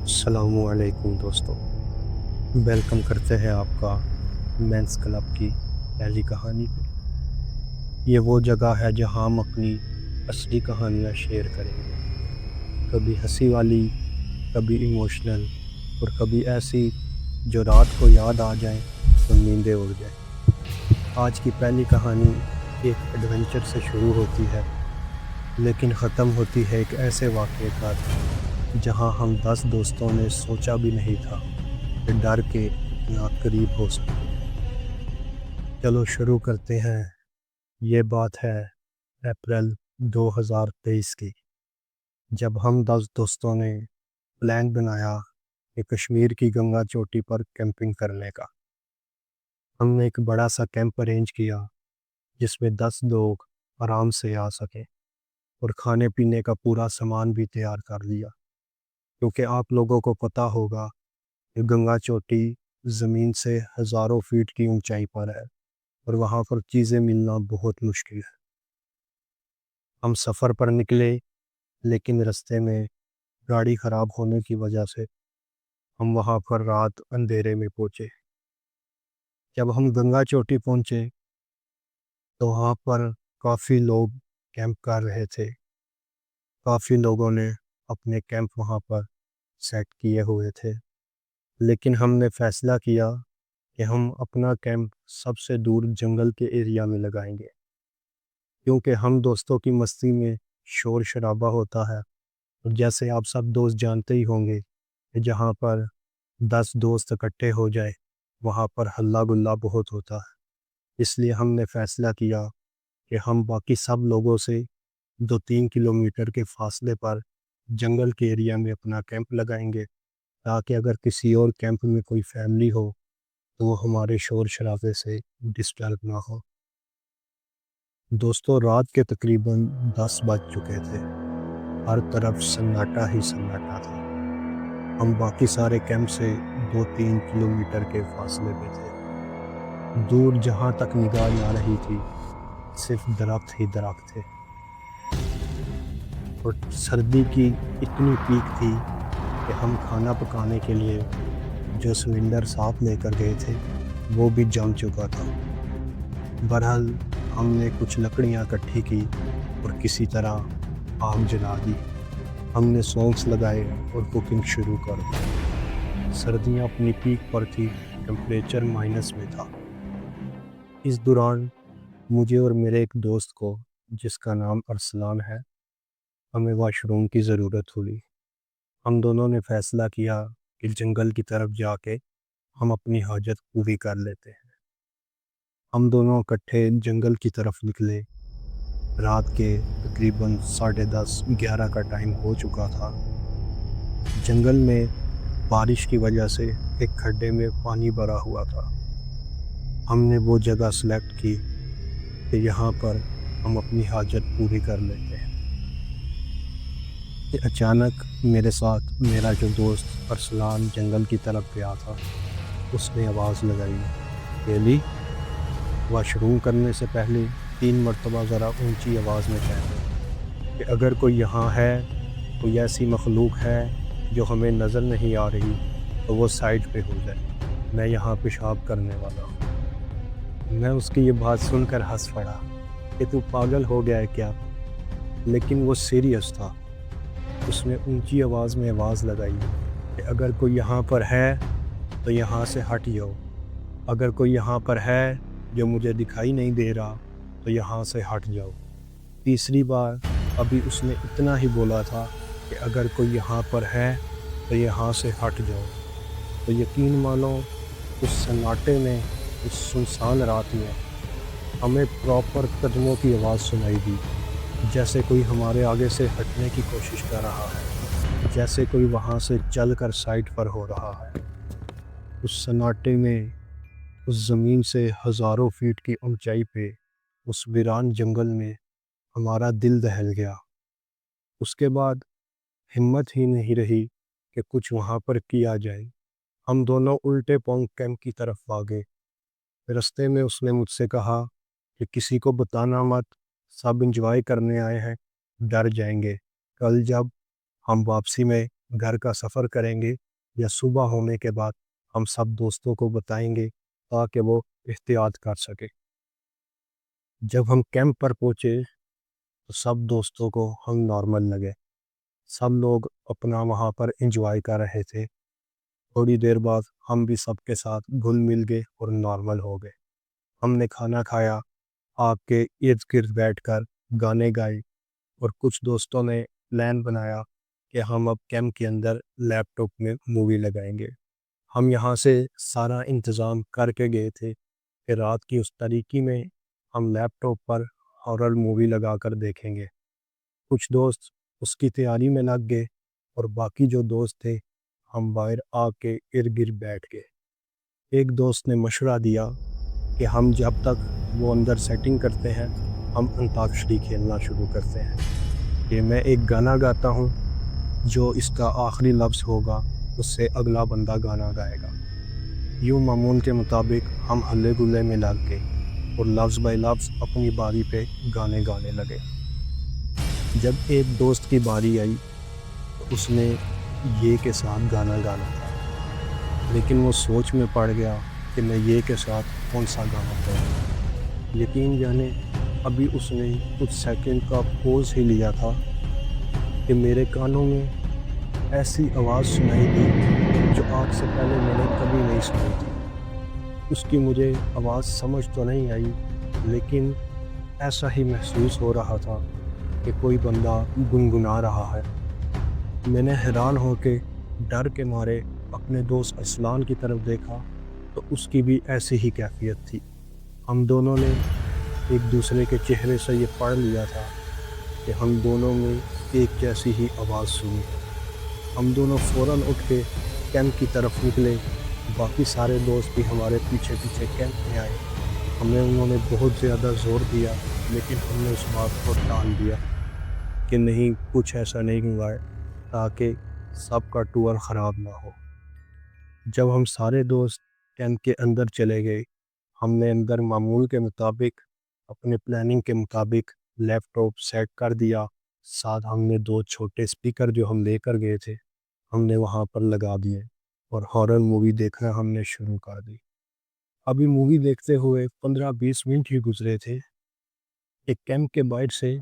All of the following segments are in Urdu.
السلام علیکم دوستوں، ویلکم کرتے ہیں آپ کا مینس کلب کی پہلی کہانی پہ۔ یہ وہ جگہ ہے جہاں ہم اپنی اصلی کہانیاں شیئر کریں گے، کبھی ہنسی والی، کبھی ایموشنل، اور کبھی ایسی جو رات کو یاد آ جائیں تو نیندیں اڑ جائیں۔ آج کی پہلی کہانی ایک ایڈونچر سے شروع ہوتی ہے، لیکن ختم ہوتی ہے ایک ایسے واقعے پر جہاں ہم 10 دوستوں نے سوچا بھی نہیں تھا کہ ڈر کے اتنا قریب ہو سکتے ہیں۔ چلو شروع کرتے ہیں۔ یہ بات ہے اپریل 2023 کی، جب ہم 10 دوستوں نے پلان بنایا کہ کشمیر کی گنگا چوٹی پر کیمپنگ کرنے کا۔ ہم نے ایک بڑا سا کیمپ ارینج کیا جس میں 10 لوگ آرام سے آ سکیں، اور کھانے پینے کا پورا سامان بھی تیار کر لیا، کیونکہ آپ لوگوں کو پتہ ہوگا کہ گنگا چوٹی زمین سے ہزاروں فیٹ کی اونچائی پر ہے اور وہاں پر چیزیں ملنا بہت مشکل ہے۔ ہم سفر پر نکلے، لیکن رستے میں گاڑی خراب ہونے کی وجہ سے ہم وہاں پر رات اندھیرے میں پہنچے۔ جب ہم گنگا چوٹی پہنچے تو وہاں پر کافی لوگ کیمپ کر رہے تھے۔ کافی لوگوں نے اپنے کیمپ وہاں پر سیٹ کیے ہوئے تھے، لیکن ہم نے فیصلہ کیا کہ ہم اپنا کیمپ سب سے دور جنگل کے ایریا میں لگائیں گے، کیونکہ ہم دوستوں کی مستی میں شور شرابہ ہوتا ہے، اور جیسے آپ سب دوست جانتے ہی ہوں گے کہ جہاں پر 10 دوست اکٹھے ہو جائے وہاں پر ہلہ گلہ بہت ہوتا ہے۔ اس لیے ہم نے فیصلہ کیا کہ ہم باقی سب لوگوں سے 2-3 کلومیٹر کے فاصلے پر جنگل کے ایریا میں اپنا کیمپ لگائیں گے، تاکہ اگر کسی اور کیمپ میں کوئی فیملی ہو تو وہ ہمارے شور شرابے سے ڈسٹرب نہ ہو۔ دوستوں، رات کے تقریباً 10 بج چکے تھے، ہر طرف سناٹا ہی سناٹا تھا۔ ہم باقی سارے کیمپ سے 2-3 کلومیٹر کے فاصلے پہ تھے۔ دور جہاں تک نگاہ جا رہی تھی صرف درخت ہی درخت تھے، اور سردی کی اتنی پیک تھی کہ ہم کھانا پکانے کے لیے جو سلنڈر ساتھ لے کر گئے تھے وہ بھی جم چکا تھا۔ بہرحال ہم نے کچھ لکڑیاں اکٹھی کی اور کسی طرح آگ جلا دی۔ ہم نے سونگس لگائے اور کوکنگ شروع کر دی۔ سردیاں اپنی پیک پر تھی، ٹمپریچر مائنس میں تھا۔ اس دوران مجھے اور میرے ایک دوست کو، جس کا نام ارسلان ہے، ہمیں واش روم کی ضرورت ہوئی۔ ہم دونوں نے فیصلہ کیا کہ جنگل کی طرف جا کے ہم اپنی حاجت پوری کر لیتے ہیں۔ ہم دونوں اکٹھے جنگل کی طرف نکلے۔ رات کے تقریباً 10:30-11 کا ٹائم ہو چکا تھا۔ جنگل میں بارش کی وجہ سے ایک کھڈے میں پانی بھرا ہوا تھا۔ ہم نے وہ جگہ سلیکٹ کی کہ یہاں پر ہم اپنی حاجت پوری کر لیتے ہیں۔ کہ اچانک میرے ساتھ میرا جو دوست ارسلان جنگل کی طرف گیا تھا، اس نے آواز لگائی، "کیلی، واش روم کرنے سے پہلے 3 مرتبہ ذرا اونچی آواز میں کہہ دو کہ اگر کوئی یہاں ہے، کوئی ایسی مخلوق ہے جو ہمیں نظر نہیں آ رہی، تو وہ سائڈ پہ ہو جائے، میں یہاں پیشاب کرنے والا ہوں۔" میں اس کی یہ بات سن کر ہنس پڑا کہ تو پاگل ہو گیا ہے کیا؟ لیکن وہ سیریس تھا۔ اس نے اونچی آواز میں آواز لگائی کہ اگر کوئی یہاں پر ہے تو یہاں سے ہٹ جاؤ، اگر کوئی یہاں پر ہے جو مجھے دکھائی نہیں دے رہا تو یہاں سے ہٹ جاؤ۔ تیسری بار ابھی اس نے اتنا ہی بولا تھا کہ اگر کوئی یہاں پر ہے تو یہاں سے ہٹ جاؤ، تو یقین مانو اس سناٹے میں، اس سنسان رات میں ہمیں پراپر قدموں کی آواز سنائی دی، جیسے کوئی ہمارے آگے سے ہٹنے کی کوشش کر رہا ہے، جیسے کوئی وہاں سے چل کر سائڈ پر ہو رہا ہے۔ اس سناٹے میں، اس زمین سے ہزاروں فیٹ کی اونچائی پہ، اس ویران جنگل میں ہمارا دل دہل گیا۔ اس کے بعد ہمت ہی نہیں رہی کہ کچھ وہاں پر کیا جائے۔ ہم دونوں الٹے پاؤں کیمپ کی طرف بھاگے۔ رستے میں اس نے مجھ سے کہا کہ کسی کو بتانا مت، سب انجوائے کرنے آئے ہیں، ڈر جائیں گے، کل جب ہم واپسی میں گھر کا سفر کریں گے یا صبح ہونے کے بعد ہم سب دوستوں کو بتائیں گے تاکہ وہ احتیاط کر سکے۔ جب ہم کیمپ پر پہنچے تو سب دوستوں کو ہم نارمل لگے۔ سب لوگ اپنا وہاں پر انجوائے کر رہے تھے۔ تھوڑی دیر بعد ہم بھی سب کے ساتھ گھل مل گئے اور نارمل ہو گئے۔ ہم نے کھانا کھایا، آگ کے ارد گرد بیٹھ کر گانے گائے، اور کچھ دوستوں نے پلان بنایا کہ ہم اب کیمپ کے اندر لیپ ٹاپ میں مووی لگائیں گے۔ ہم یہاں سے سارا انتظام کر کے گئے تھے کہ رات کی اس طریقے میں ہم لیپ ٹاپ پر ہارر مووی لگا کر دیکھیں گے۔ کچھ دوست اس کی تیاری میں لگ گئے اور باقی جو دوست تھے ہم باہر آگ کے ارد گرد بیٹھ گئے۔ ایک دوست نے مشورہ دیا کہ ہم جب تک وہ اندر سیٹنگ کرتے ہیں ہم انتاکشری کھیلنا شروع کرتے ہیں کہ میں ایک گانا گاتا ہوں، جو اس کا آخری لفظ ہوگا اس سے اگلا بندہ گانا گائے گا۔ یوں معمول کے مطابق ہم ہلے گلے میں لگ گئے اور لفظ بائی لفظ اپنی باری پہ گانے گانے لگے۔ جب ایک دوست کی باری آئی تو اس نے یہ کے ساتھ گانا گانا تھا، لیکن وہ سوچ میں پڑ گیا کہ میں یہ کے ساتھ کون سا گانا گاؤں۔ یقین جانے ابھی اس نے کچھ سیکنڈ کا پوز ہی لیا تھا کہ میرے کانوں میں ایسی آواز سنائی دی جو آج سے پہلے میں نے کبھی نہیں سنی تھی۔ اس کی مجھے آواز سمجھ تو نہیں آئی، لیکن ایسا ہی محسوس ہو رہا تھا کہ کوئی بندہ گنگنا رہا ہے۔ میں نے حیران ہو کے ڈر کے مارے اپنے دوست ارسلان کی طرف دیکھا تو اس کی بھی ایسی ہی کیفیت تھی۔ ہم دونوں نے ایک دوسرے کے چہرے سے یہ پڑھ لیا تھا کہ ہم دونوں میں ایک جیسی ہی آواز سنی۔ ہم دونوں فوراً اٹھ کے کیمپ کی طرف نکلے۔ باقی سارے دوست بھی ہمارے پیچھے پیچھے کیمپ میں آئے۔ ہمیں انہوں نے بہت زیادہ زور دیا، لیکن ہم نے اس بات کو ٹال دیا کہ نہیں، کچھ ایسا نہیں ہوا ہے، تاکہ سب کا ٹور خراب نہ ہو۔ جب ہم سارے دوست کیمپ کے اندر چلے گئے، ہم نے اندر معمول کے مطابق اپنے پلاننگ کے مطابق لیپ ٹاپ سیٹ کر دیا۔ ساتھ ہم نے 2 چھوٹے اسپیکر جو ہم لے کر گئے تھے ہم نے وہاں پر لگا دیے اور ہارر مووی دیکھنا ہم نے شروع کر دی۔ ابھی مووی دیکھتے ہوئے 15-20 منٹ ہی گزرے تھے، ایک کیمپ کے باہر سے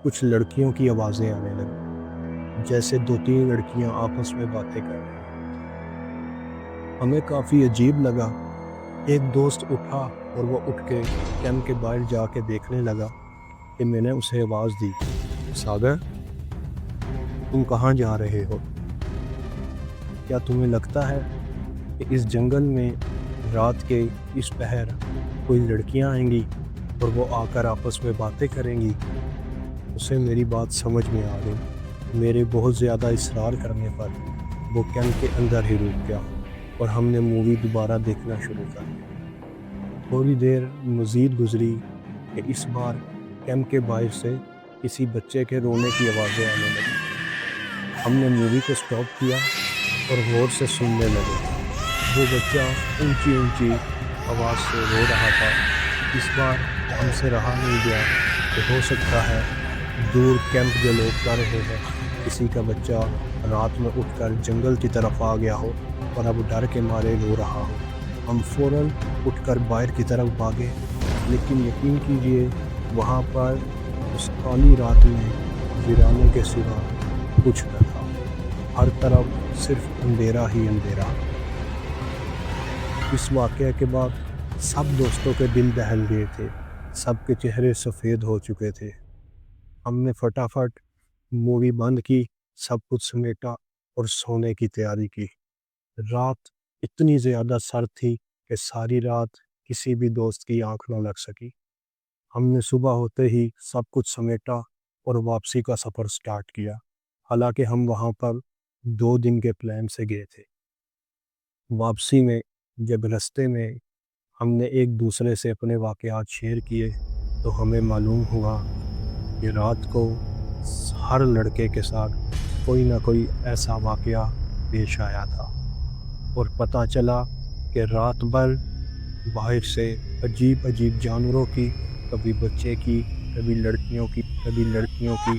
کچھ لڑکیوں کی آوازیں آنے لگیں، جیسے 2-3 لڑکیاں آپس میں باتیں کر رہی ہیں۔ ہمیں کافی عجیب لگا۔ ایک دوست اٹھا اور وہ اٹھ کے کیمپ کے باہر جا کے دیکھنے لگا کہ میں نے اسے آواز دی، ساگر تم کہاں جا رہے ہو؟ کیا تمہیں لگتا ہے کہ اس جنگل میں رات کے اس پہر کوئی لڑکیاں آئیں گی اور وہ آ کر آپس میں باتیں کریں گی؟ اسے میری بات سمجھ میں آ گئی۔ میرے بہت زیادہ اصرار کرنے پر وہ کیمپ کے اندر ہی رک گیا اور ہم نے مووی دوبارہ دیکھنا شروع کر دیا۔ تھوڑی دیر مزید گزری کہ اس بار کیمپ کے باہر سے کسی بچے کے رونے کی آوازیں آنے لگیں۔ ہم نے مووی کو سٹاپ کیا اور غور سے سننے لگے۔ وہ بچہ اونچی اونچی آواز سے رو رہا تھا۔ اس بار ہم سے رہا نہیں گیا کہ ہو سکتا ہے دور کیمپ جو لوگ کر رہے ہیں کسی کا بچہ رات میں اٹھ کر جنگل کی طرف آ گیا ہو اور اب ڈر کے مارے رو رہا ہو۔ ہم فوراً اٹھ کر باہر کی طرف بھاگے، لیکن یقین کیجیے وہاں پر اس کالی رات میں ویرانے کے سوا کچھ نہ تھا۔ ہر طرف صرف اندھیرا ہی اندھیرا۔ اس واقعے کے بعد سب دوستوں کے دل دہل گئے تھے، سب کے چہرے سفید ہو چکے تھے۔ ہم نے فٹافٹ مووی بند کی، سب کچھ سمیٹا اور سونے کی تیاری کی۔ رات اتنی زیادہ سرد تھی کہ ساری رات کسی بھی دوست کی آنکھ نہ لگ سکی۔ ہم نے صبح ہوتے ہی سب کچھ سمیٹا اور واپسی کا سفر سٹارٹ کیا، حالانکہ ہم وہاں پر 2 دن کے پلان سے گئے تھے۔ واپسی میں جب رستے میں ہم نے ایک دوسرے سے اپنے واقعات شیئر کیے تو ہمیں معلوم ہوا کہ رات کو ہر لڑکے کے ساتھ کوئی نہ کوئی ایسا واقعہ پیش آیا تھا، اور پتہ چلا کہ رات بھر باہر سے عجیب عجیب جانوروں کی، کبھی بچے کی، کبھی لڑکیوں کی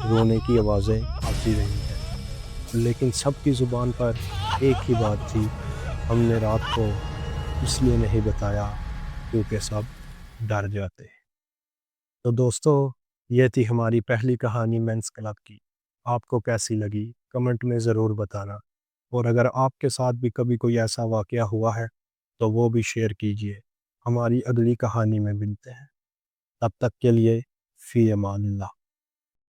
رونے کی آوازیں آتی رہی ہیں۔ لیکن سب کی زبان پر ایک ہی بات تھی، ہم نے رات کو اس لیے نہیں بتایا کیونکہ سب ڈر جاتے۔ تو دوستو، یہ تھی ہماری پہلی کہانی مینس کلب کی۔ آپ کو کیسی لگی کمنٹ میں ضرور بتانا، اور اگر آپ کے ساتھ بھی کبھی کوئی ایسا واقعہ ہوا ہے تو وہ بھی شیئر کیجئے۔ ہماری اگلی کہانی میں ملتے ہیں، تب تک کے لیے فی امان اللہ۔